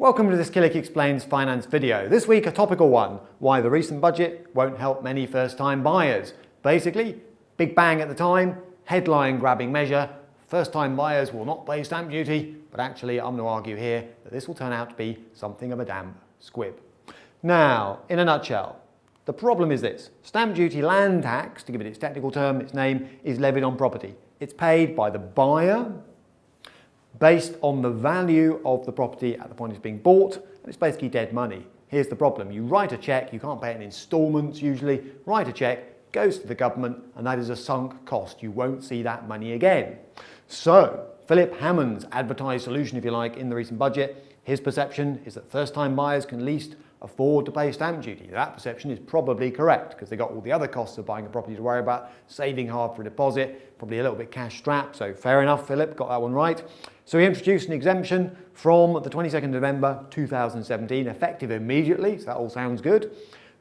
Welcome to this Killik Explains finance video. This week a topical one, why the recent budget won't help many first-time buyers. Basically, big bang at the time, headline grabbing measure, first-time buyers will not pay stamp duty, but actually I'm going to argue here that this will turn out to be something of a damn squib. Now, in a nutshell, the problem is this: stamp duty land tax, to give it its technical term, its name, is levied on property. It's paid by the buyer based on the value of the property at the point it's being bought, and it's basically dead money. Here's the problem: you write a cheque, you can't pay it in instalments usually, write a cheque, goes to the government, and that is a sunk cost. You won't see that money again. So, Philip Hammond's advertised solution, if you like, in the recent budget, his perception is that first-time buyers can at least afford to pay stamp duty. That perception is probably correct because they've got all the other costs of buying a property to worry about, saving hard for a deposit, probably a little bit cash strapped, so fair enough, Philip, got that one right. So he introduced an exemption from the 22nd of November 2017, effective immediately, so that all sounds good,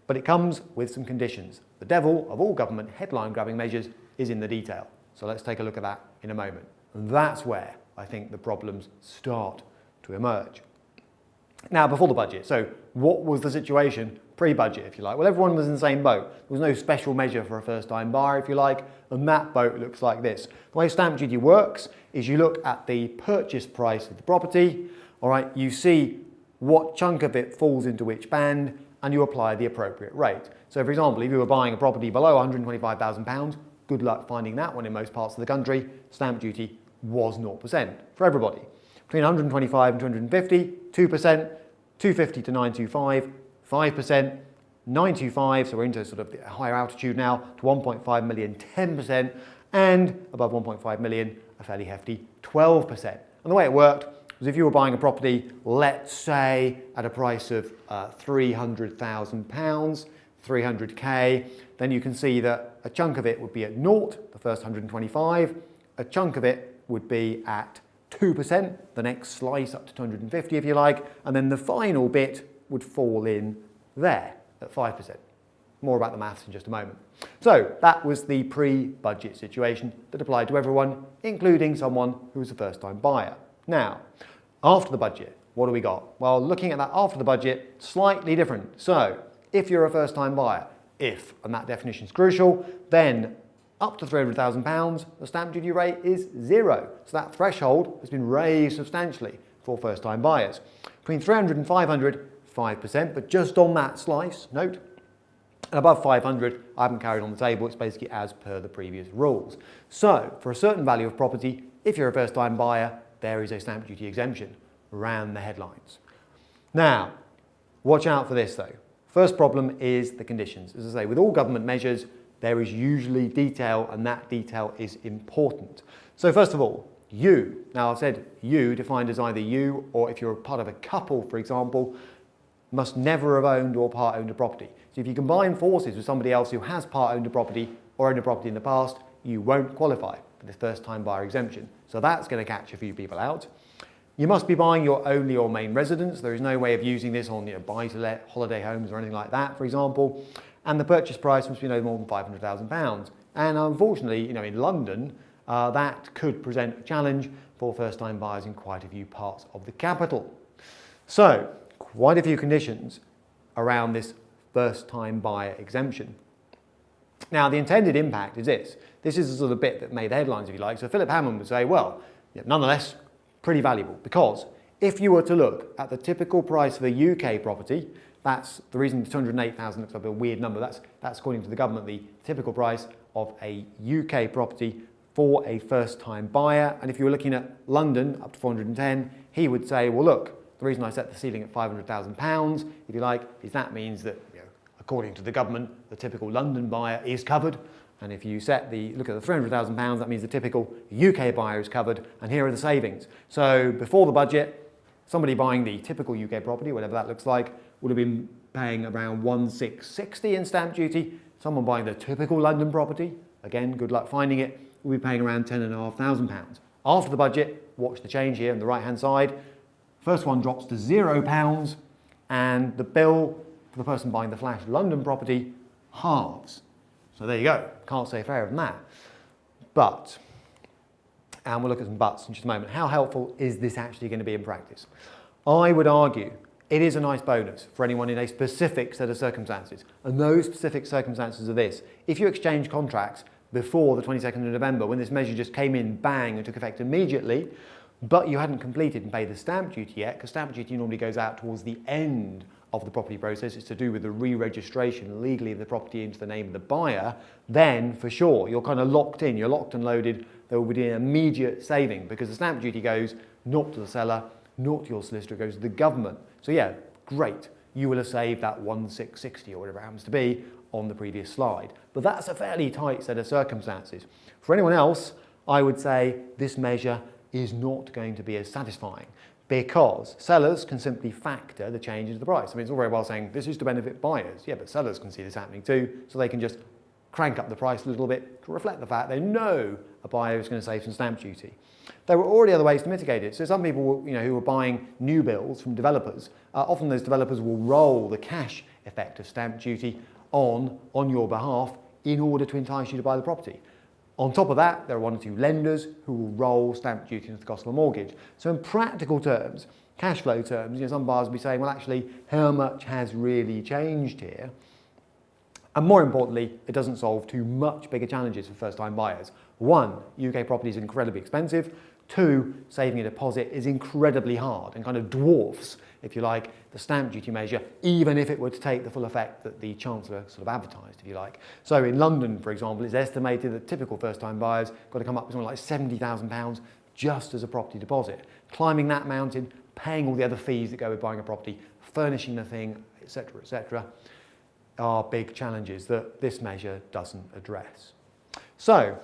but it comes with some conditions. The devil of all government headline grabbing measures is in the detail. So let's take a look at that in a moment. And that's where I think the problems start to emerge. Now, before the budget, so what was the situation pre-budget, if you like? Well, everyone was in the same boat. There was no special measure for a first-time buyer, if you like, and that boat looks like this. The way stamp duty works is you look at the purchase price of the property, all right, you see what chunk of it falls into which band, and you apply the appropriate rate. So, for example, if you were buying a property below £125,000, good luck finding that one in most parts of the country, stamp duty was 0% for everybody. Between 125 and 250, 2%, 250 to 925, 5%, 925, so we're into sort of the higher altitude now, to 1.5 million, 10%, and above 1.5 million, a fairly hefty 12%. And the way it worked was if you were buying a property, let's say at a price of £300,000, 300k, then you can see that a chunk of it would be at naught, the first 125, a chunk of it would be at 2%, the next slice up to 250 if you like, and then the final bit would fall in there at 5%. More about the maths in just a moment. So that was the pre-budget situation that applied to everyone, including someone who was a first-time buyer. Now, after the budget, what do we got? Well, looking at that after the budget, slightly different. So if you're a first-time buyer, and that definition is crucial, then up to £300,000, the stamp duty rate is 0. So that threshold has been raised substantially for first-time buyers. Between 300 and 500, 5%, but just on that slice, note. And above 500, I haven't carried on the table, it's basically as per the previous rules. So, for a certain value of property, if you're a first-time buyer, there is a stamp duty exemption around the headlines. Now, watch out for this though. First problem is the conditions. As I say, with all government measures, there is usually detail, and that detail is important. So first of all, you. Now I've said you defined as either you, or if you're a part of a couple, for example, must never have owned or part-owned a property. So if you combine forces with somebody else who has part-owned a property or owned a property in the past, you won't qualify for this first-time buyer exemption. So that's going to catch a few people out. You must be buying your only or main residence. There is no way of using this on buy-to-let, holiday homes or anything like that, for example. And the purchase price must be no more than £500,000. And unfortunately, in London, that could present a challenge for first-time buyers in quite a few parts of the capital. So, quite a few conditions around this first-time buyer exemption. Now, the intended impact is this. This is the sort of bit that made the headlines, if you like. So Philip Hammond would say, well, nonetheless, pretty valuable, because if you were to look at the typical price of a UK property, that's the reason 208,000 looks like a weird number. That's according to the government, the typical price of a UK property for a first-time buyer. And if you were looking at London, up to 410, he would say, well, look, the reason I set the ceiling at £500,000, if you like, is that means that, according to the government, the typical London buyer is covered. And if you look at the £300,000, that means the typical UK buyer is covered. And here are the savings. So before the budget, somebody buying the typical UK property, whatever that looks like, would have been paying around 1,660 in stamp duty. Someone buying the typical London property, again, good luck finding it, will be paying around £10,500. After the budget, watch the change here on the right-hand side. First one drops to £0, and the bill for the person buying the flash London property halves. So there you go. Can't say fairer than that. But, and we'll look at some buts in just a moment, how helpful is this actually going to be in practice? I would argue it is a nice bonus for anyone in a specific set of circumstances. And those specific circumstances are this. If you exchange contracts before the 22nd of November, when this measure just came in, bang, and took effect immediately, but you hadn't completed and paid the stamp duty yet, because stamp duty normally goes out towards the end of the property process, it's to do with the re-registration legally of the property into the name of the buyer, then for sure, you're kind of locked in, you're locked and loaded, there will be an immediate saving because the stamp duty goes not to the seller, not to your solicitor, it goes to the government. So yeah, great, you will have saved that 1,660 or whatever it happens to be on the previous slide. But that's a fairly tight set of circumstances. For anyone else, I would say this measure is not going to be as satisfying because sellers can simply factor the change into the price. I mean, it's all very well saying this is to benefit buyers. Yeah, but sellers can see this happening too, so they can just crank up the price a little bit to reflect the fact they know a buyer is going to save some stamp duty. There were already other ways to mitigate it. So some people, who were buying new builds from developers, often those developers will roll the cash effect of stamp duty on your behalf in order to entice you to buy the property. On top of that, there are one or two lenders who will roll stamp duty into the cost of a mortgage. So in practical terms, cash flow terms, some buyers will be saying, well, actually, how much has really changed here? And more importantly, it doesn't solve two much bigger challenges for first-time buyers. One, UK property is incredibly expensive. Two, saving a deposit is incredibly hard and kind of dwarfs, if you like, the stamp duty measure, even if it were to take the full effect that the Chancellor sort of advertised, if you like. So in London, for example, it's estimated that typical first-time buyers got to come up with something like £70,000 just as a property deposit. Climbing that mountain, paying all the other fees that go with buying a property, furnishing the thing, etc., are big challenges that this measure doesn't address. So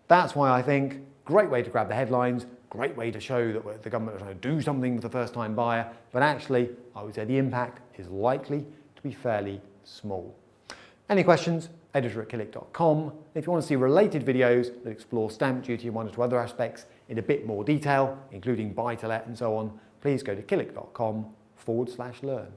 that's why I think great way to grab the headlines, great way to show that the government are trying to do something with the first-time buyer, but actually, I would say the impact is likely to be fairly small. Any questions? editor@killik.com. If you want to see related videos that explore stamp duty and one or two other aspects in a bit more detail, including buy-to-let and so on, please go to killik.com/learn.